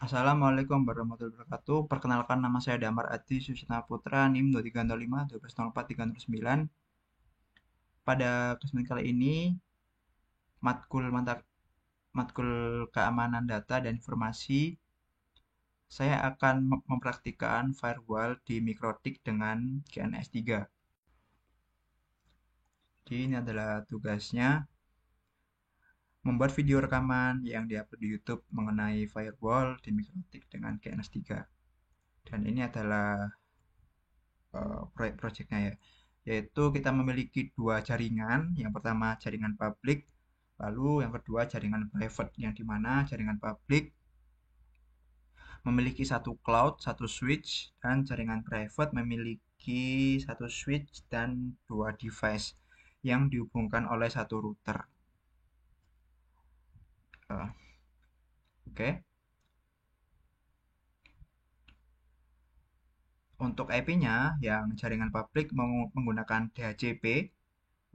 Assalamualaikum warahmatullahi wabarakatuh. Perkenalkan nama saya Damar Adi Susina Putra, NIM 2305 1204 309. Pada kesempatan kali ini, matkul matkul keamanan data dan informasi, saya akan mempraktikkan firewall di Mikrotik dengan GNS3. Jadi ini adalah tugasnya, membuat video rekaman yang diupload di YouTube mengenai firewall di Mikrotik dengan GNS3. Dan ini adalah proyeknya ya, yaitu kita memiliki dua jaringan. Yang pertama jaringan publik, lalu yang kedua jaringan private, yang dimana jaringan publik memiliki satu cloud, satu switch, dan jaringan private memiliki satu switch dan dua device yang dihubungkan oleh satu router. Oke. Untuk IP-nya, yang jaringan publik menggunakan DHCP.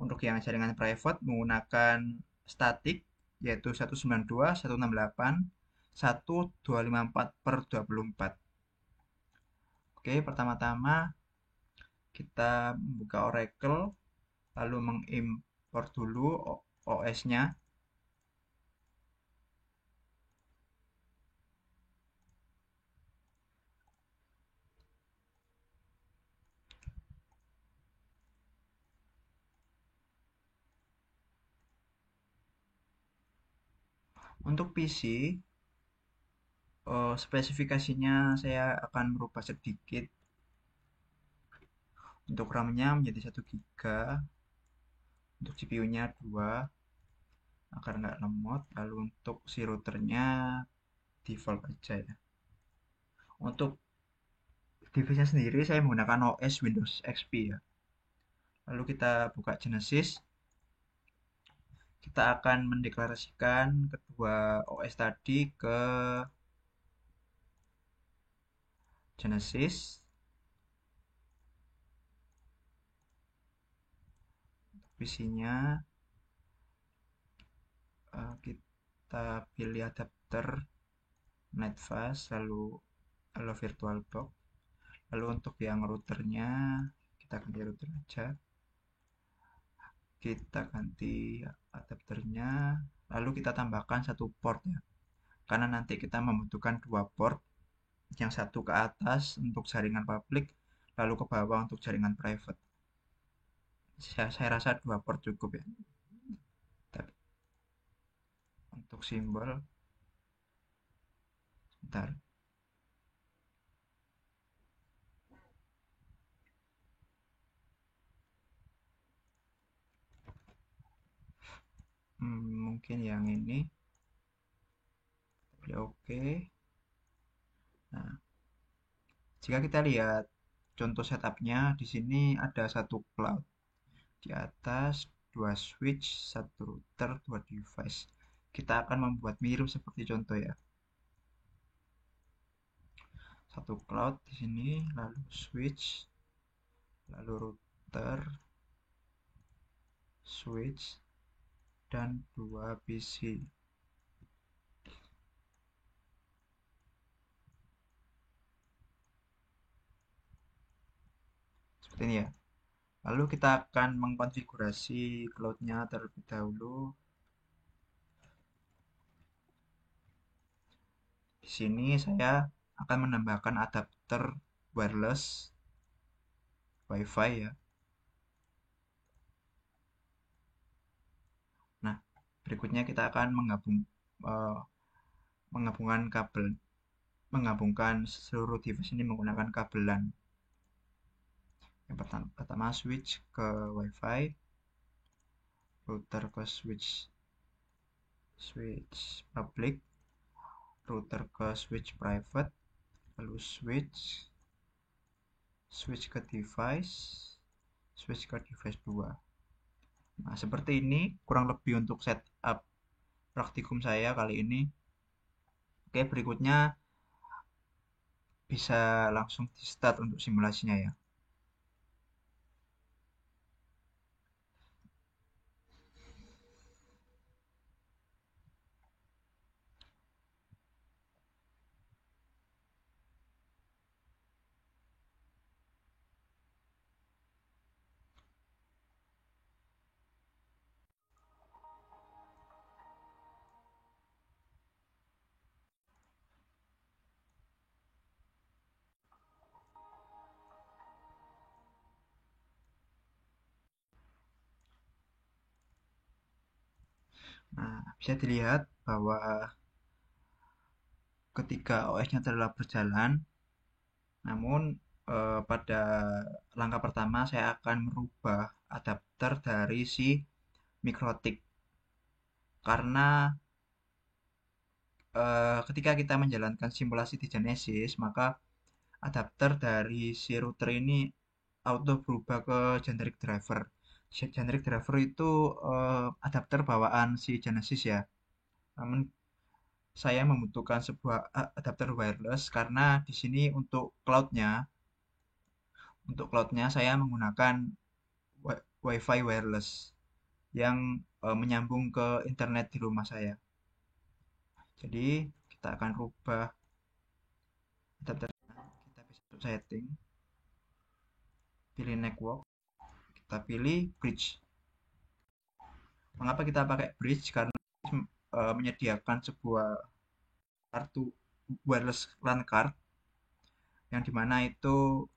Untuk yang jaringan private menggunakan statik, yaitu 192.168.1.254/24. Oke, pertama-tama kita membuka Oracle, lalu mengimpor dulu OS-nya. Untuk PC, spesifikasinya saya akan merubah sedikit. Untuk RAM-nya menjadi 1 GB, untuk CPU-nya 2 agar nggak lemot. Lalu untuk si routernya default aja ya. Untuk device-nya sendiri saya menggunakan OS Windows XP ya. Lalu kita buka Genesis. Kita akan mendeklarasikan kedua OS tadi ke Genesis. PC-nya kita pilih adapter NetFast, lalu VirtualBox. Lalu untuk yang routernya kita ganti router aja. Kita ganti adapternya, lalu kita tambahkan satu port ya, karena nanti kita membutuhkan dua port, yang satu ke atas untuk jaringan publik, lalu ke bawah untuk jaringan private. Saya rasa dua port cukup ya. Tapi untuk simbol, bentar. Mungkin yang ini. Ya, oke. Nah, jika kita lihat contoh setupnya, di sini ada satu cloud. Di atas, dua switch, satu router, dua device. Kita akan membuat mirip seperti contoh ya. Satu cloud di sini, lalu switch, lalu router, switch, dan dua PC. Seperti ini ya. Lalu kita akan mengkonfigurasi cloud-nya terlebih dahulu. Di sini saya akan menambahkan adapter wireless WiFi ya. Nah, berikutnya kita akan eh, menggabungkan seluruh device ini menggunakan kabelan. Yang pertama switch ke WiFi, router ke switch public, router ke switch private, lalu switch ke device, switch ke device 2. Nah, seperti ini kurang lebih untuk setup praktikum saya kali ini. Oke, berikutnya bisa langsung di start untuk simulasinya ya. Nah, bisa dilihat bahwa ketika OS-nya telah berjalan, namun pada langkah pertama saya akan merubah adapter dari si Mikrotik karena ketika kita menjalankan simulasi di Genesis, maka adapter dari si router ini auto berubah ke generic driver. Generic driver itu adapter bawaan si Genesis ya. Namun saya membutuhkan sebuah adapter wireless karena di sini untuk cloudnya saya menggunakan WiFi wireless yang menyambung ke internet di rumah saya. Jadi kita akan rubah adapternya, kita bisa setting, pilih network, kita pilih bridge. Mengapa kita pakai bridge? Karena menyediakan sebuah kartu wireless LAN card yang dimana itu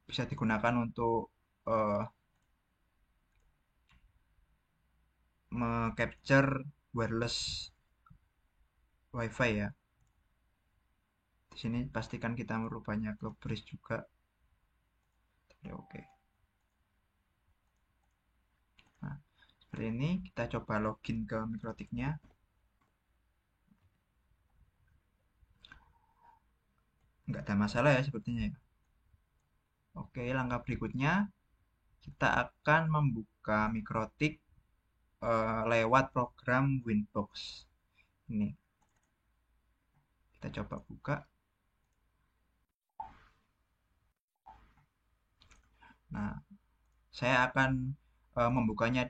bisa digunakan untuk uh, capture wireless WiFi ya. Di sini pastikan kita merubahnya ke bridge juga. Ya, oke. Nah, seperti ini kita coba login ke Mikrotiknya. Nggak ada masalah ya sepertinya ya. Oke, langkah berikutnya kita akan membuka Mikrotik lewat program Winbox. Ini kita coba buka. Nah, saya akan membukanya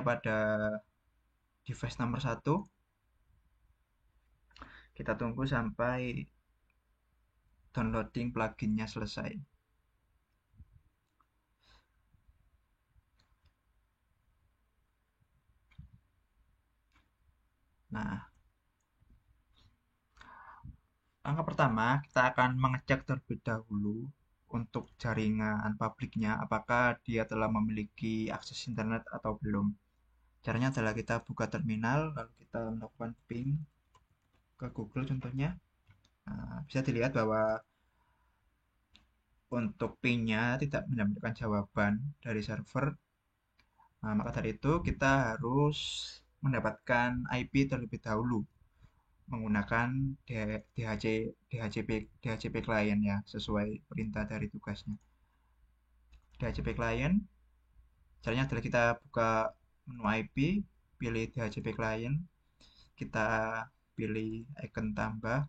pada device nomor satu. Kita tunggu sampai downloading pluginnya selesai. Nah, langkah pertama kita akan mengecek terlebih dahulu untuk jaringan publiknya apakah dia telah memiliki akses internet atau belum. Caranya adalah kita buka terminal lalu kita melakukan ping ke Google contohnya. Nah, bisa dilihat bahwa untuk pingnya tidak mendapatkan jawaban dari server. Nah, maka dari itu kita harus mendapatkan IP terlebih dahulu menggunakan DHCP client ya sesuai perintah dari tugasnya. DHCP client caranya adalah kita buka menu IP, pilih DHCP client, kita pilih icon tambah,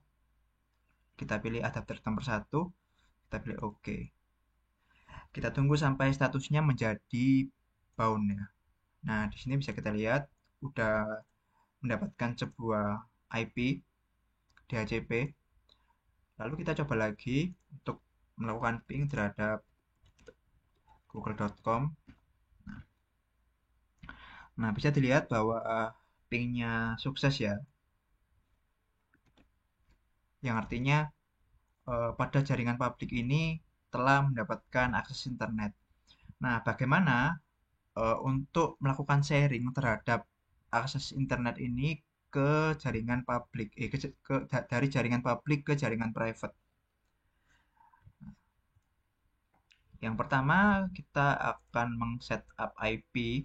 kita pilih adapter nomor satu, kita pilih OK. Kita tunggu sampai statusnya menjadi bound ya. Nah, di sini bisa kita lihat udah mendapatkan sebuah IP DHCP. Lalu kita coba lagi untuk melakukan ping terhadap google.com. Nah, bisa dilihat bahwa pingnya sukses ya. Yang artinya pada jaringan publik ini telah mendapatkan akses internet. Nah, bagaimana untuk melakukan sharing terhadap akses internet ini ke jaringan publik, dari jaringan publik ke jaringan private. Yang pertama, kita akan meng-setup IP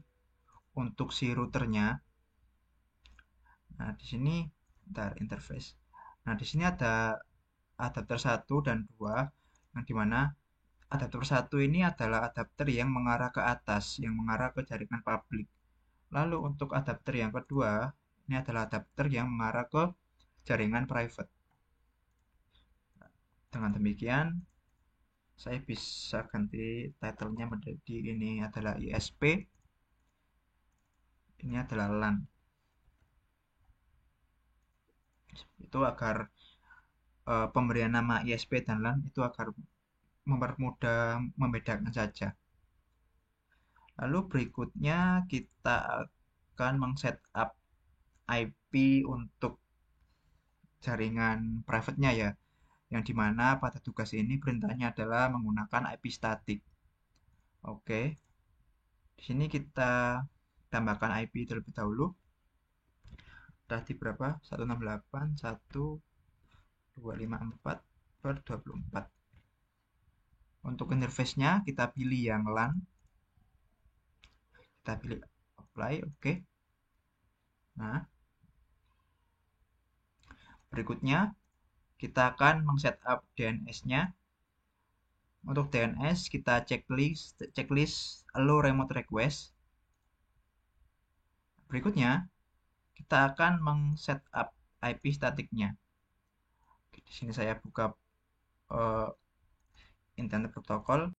untuk si routernya. Nah, di sini interface. Nah, di sini ada adapter satu dan 2 yang dimana adapter satu ini adalah adapter yang mengarah ke atas, yang mengarah ke jaringan publik. Lalu untuk adapter yang kedua, ini adalah adapter yang mengarah ke jaringan private. Dengan demikian, saya bisa ganti title-nya menjadi ini adalah ISP, ini adalah LAN. Itu agar pemberian nama ISP dan LAN itu agar mempermudah membedakan saja. Lalu berikutnya kita akan meng-setup IP untuk jaringan private-nya ya, yang dimana pada tugas ini perintahnya adalah menggunakan IP statik. Oke, di sini kita tambahkan IP terlebih dahulu. Tadi berapa? 168.1.254/24. Untuk interface-nya kita pilih yang LAN, kita pilih apply, oke. Nah, berikutnya kita akan meng-setup DNS-nya. Untuk DNS kita checklist allow remote request. Berikutnya kita akan meng-setup IP statiknya. Di sini saya buka internet protokol.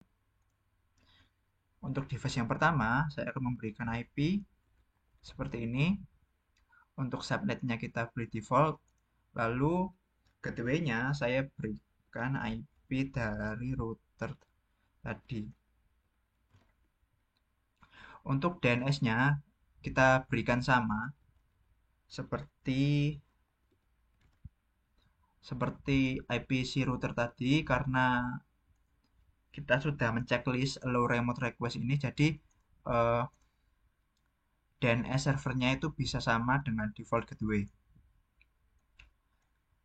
Untuk device yang pertama, saya akan memberikan IP seperti ini. Untuk subnetnya kita beri default. Lalu gateway-nya saya berikan IP dari router tadi. Untuk DNS-nya kita berikan sama seperti IP si router tadi, karena kita sudah menceklis allow remote request ini, jadi DNS servernya itu bisa sama dengan default gateway.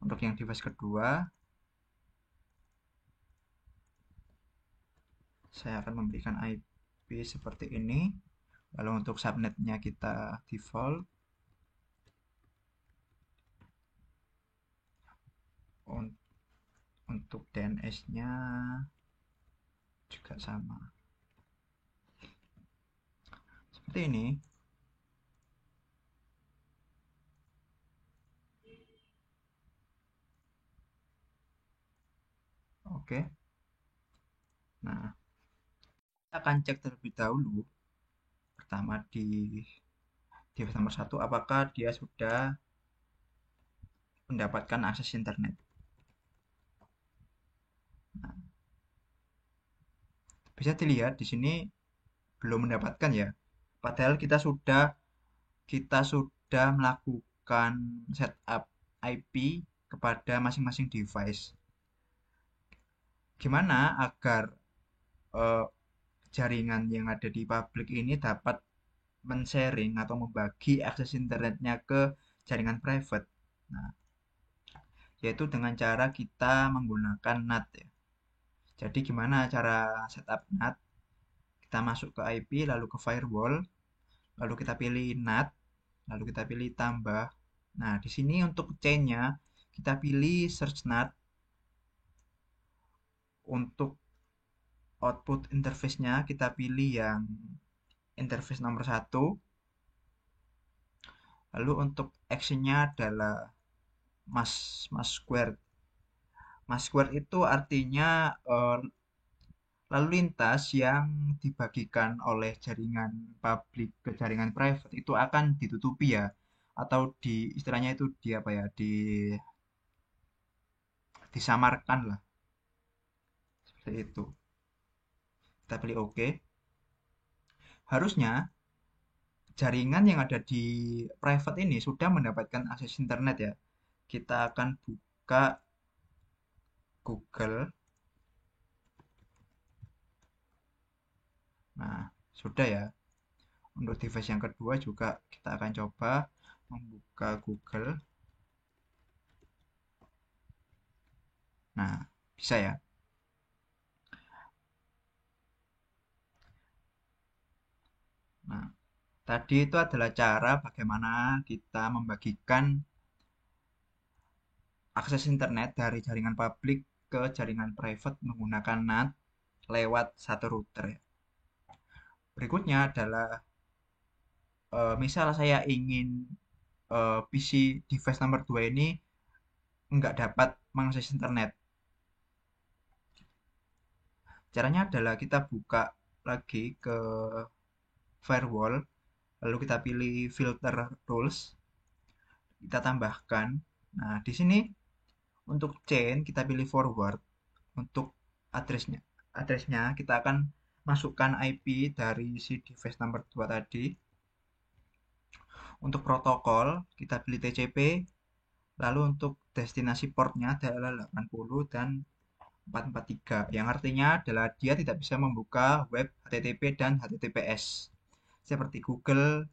Untuk yang device kedua, saya akan memberikan IP seperti ini. Lalu untuk subnetnya kita default. Untuk DNS-nya juga sama. Seperti ini. Oke. Nah, kita akan cek terlebih dahulu. Pertama di device nomor 1, apakah dia sudah mendapatkan akses internet. Nah, bisa dilihat di sini belum mendapatkan ya. Padahal kita sudah melakukan setup IP kepada masing-masing device. Gimana agar jaringan yang ada di publik ini dapat men-sharing atau membagi akses internetnya ke jaringan private? Nah, yaitu dengan cara kita menggunakan NAT ya. Jadi gimana cara setup NAT? Kita masuk ke IP, lalu ke firewall, lalu kita pilih NAT, lalu kita pilih tambah. Nah, di sini untuk chain-nya kita pilih search NAT. Untuk output interface-nya kita pilih yang interface nomor 1. Lalu untuk action-nya adalah mask squared. Mask squared itu artinya lalu lintas yang dibagikan oleh jaringan publik ke jaringan private itu akan ditutupi ya, atau istilahnya itu disamarkan lah, seperti itu. Kita pilih OK. Harusnya jaringan yang ada di private ini sudah mendapatkan akses internet ya. Kita akan buka Google. Nah, sudah ya. Untuk device yang kedua juga kita akan coba membuka Google. Nah, bisa ya. Nah, tadi itu adalah cara bagaimana kita membagikan akses internet dari jaringan publik ke jaringan private menggunakan NAT lewat satu router ya. Berikutnya adalah misal saya ingin PC device nomor 2 ini nggak dapat mengakses internet. Caranya adalah kita buka lagi ke firewall, lalu kita pilih filter rules, kita tambahkan. Nah, di sini untuk chain kita pilih forward. Untuk addressnya kita akan masukkan IP dari si device number 2 tadi. Untuk protokol kita pilih TCP, lalu untuk destinasi portnya adalah 80 dan 443, yang artinya adalah dia tidak bisa membuka web HTTP dan HTTPS. seperti Google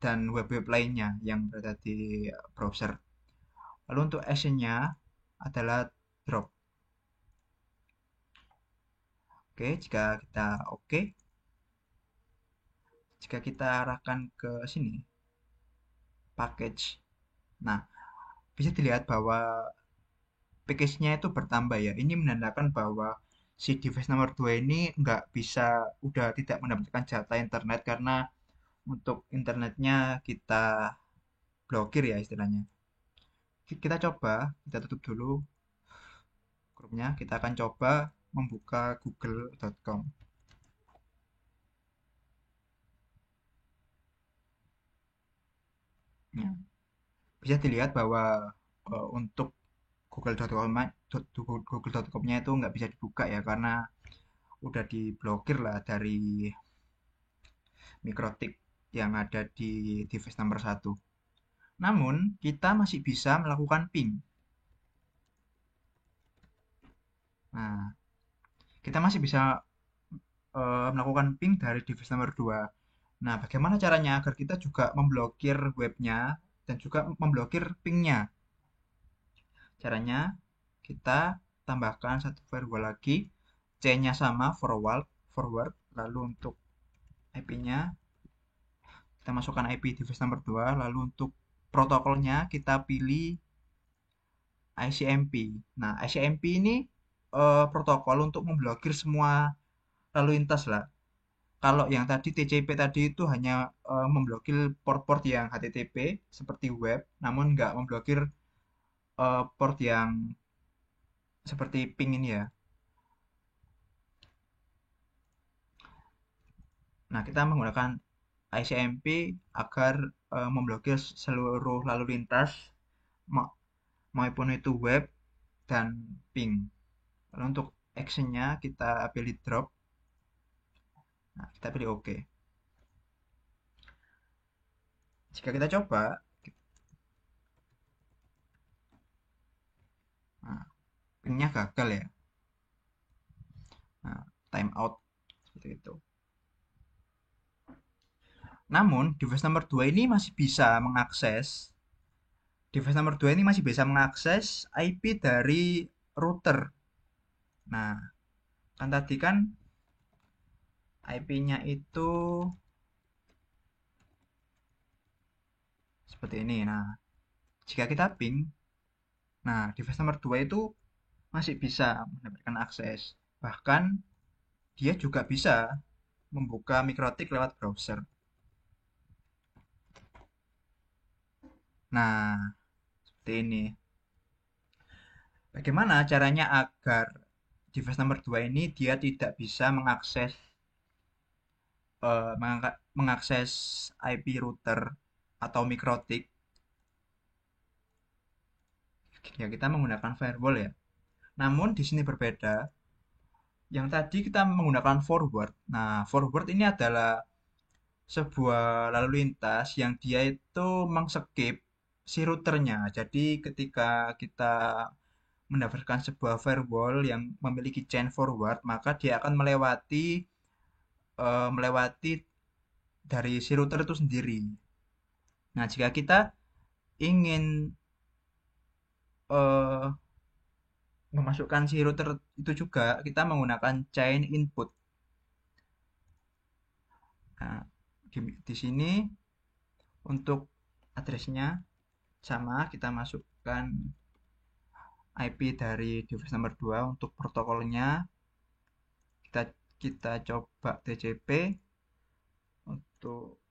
dan web-web lainnya yang berada di browser. Lalu untuk actionnya adalah drop. Oke, jika kita arahkan ke sini, package. Nah, bisa dilihat bahwa package-nya itu bertambah ya. Ini menandakan bahwa si device nomor 2 ini nggak bisa, udah tidak mendapatkan jatah internet karena untuk internetnya kita blokir ya istilahnya. Kita coba, kita tutup dulu grupnya. Kita akan coba membuka google.com. Ya. Bisa dilihat bahwa untuk google.com-nya itu nggak bisa dibuka ya karena udah diblokir lah dari mikrotik yang ada di device nomor satu. Namun, kita masih bisa melakukan ping. Nah, kita masih bisa melakukan ping dari device nomor 2. Nah, bagaimana caranya agar kita juga memblokir webnya dan juga memblokir pingnya? Caranya, kita tambahkan satu firewall lagi, C-nya sama, forward, lalu untuk IP-nya, kita masukkan IP device nomor 2, lalu untuk protokolnya kita pilih ICMP. Nah, ICMP ini protokol untuk memblokir semua lalu lintas lah. Kalau yang tadi TCP tadi itu hanya memblokir port-port yang HTTP seperti web, namun nggak memblokir port yang seperti ping ini ya. Nah, kita menggunakan ICMP agar memblokir seluruh lalu lintas, maupun itu web dan ping. Lalu untuk actionnya kita pilih drop. Nah, kita pilih OK. Jika kita coba, nah, pingnya gagal ya. Nah, time out seperti itu. Namun, device nomor 2 ini masih bisa mengakses IP dari router. Nah, kan tadi kan IP-nya itu seperti ini. Nah, jika kita ping, nah device nomor 2 itu masih bisa mendapatkan akses. Bahkan dia juga bisa membuka mikrotik lewat browser. Nah, seperti ini. Bagaimana caranya agar device nomor 2 ini dia tidak bisa mengakses IP router atau mikrotik? Ya, kita menggunakan firewall ya. Namun di sini berbeda. Yang tadi kita menggunakan forward. Nah, forward ini adalah sebuah lalu lintas yang dia itu mengskip si routernya. Jadi ketika kita mendapatkan sebuah firewall yang memiliki chain forward, maka dia akan melewati dari si router itu sendiri. Nah, jika kita ingin eh, memasukkan si router itu juga, kita menggunakan chain input. Nah, di sini untuk addressnya sama, kita masukkan IP dari device nomor 2 untuk protokolnya. Kita kita coba TCP untuk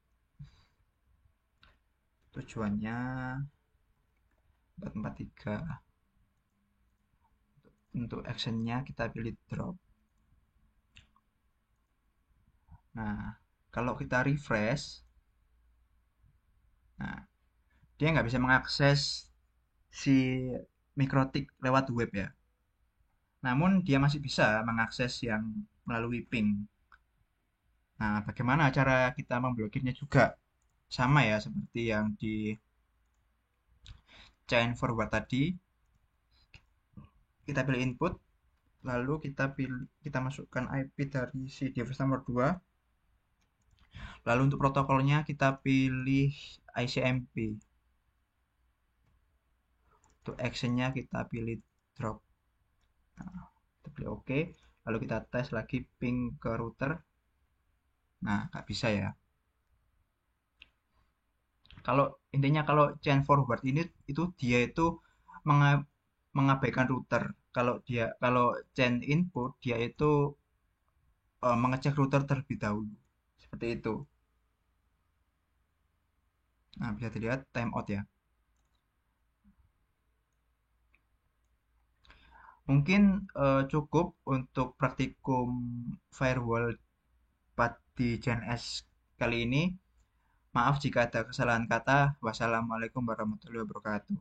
tujuannya 443. Untuk actionnya kita pilih drop. Nah, kalau kita refresh, nah dia nggak bisa mengakses si mikrotik lewat web ya. Namun dia masih bisa mengakses yang melalui ping. Nah, bagaimana cara kita memblokirnya juga? Sama ya seperti yang di chain forward tadi. Kita pilih input, lalu kita masukkan IP dari si device nomor 2. Lalu untuk protokolnya kita pilih ICMP. Untuk actionnya kita pilih drop. Nah, kita pilih OK. Lalu kita tes lagi ping ke router. Nah, nggak bisa ya. Kalau intinya kalau chain forward ini itu dia itu menga- mengabaikan router. Kalau chain input dia itu mengecek router terlebih dahulu. Seperti itu. Nah, bisa dilihat timeout ya. Mungkin cukup untuk praktikum firewall di Gen S kali ini. Maaf jika ada kesalahan kata. Wassalamualaikum warahmatullahi wabarakatuh.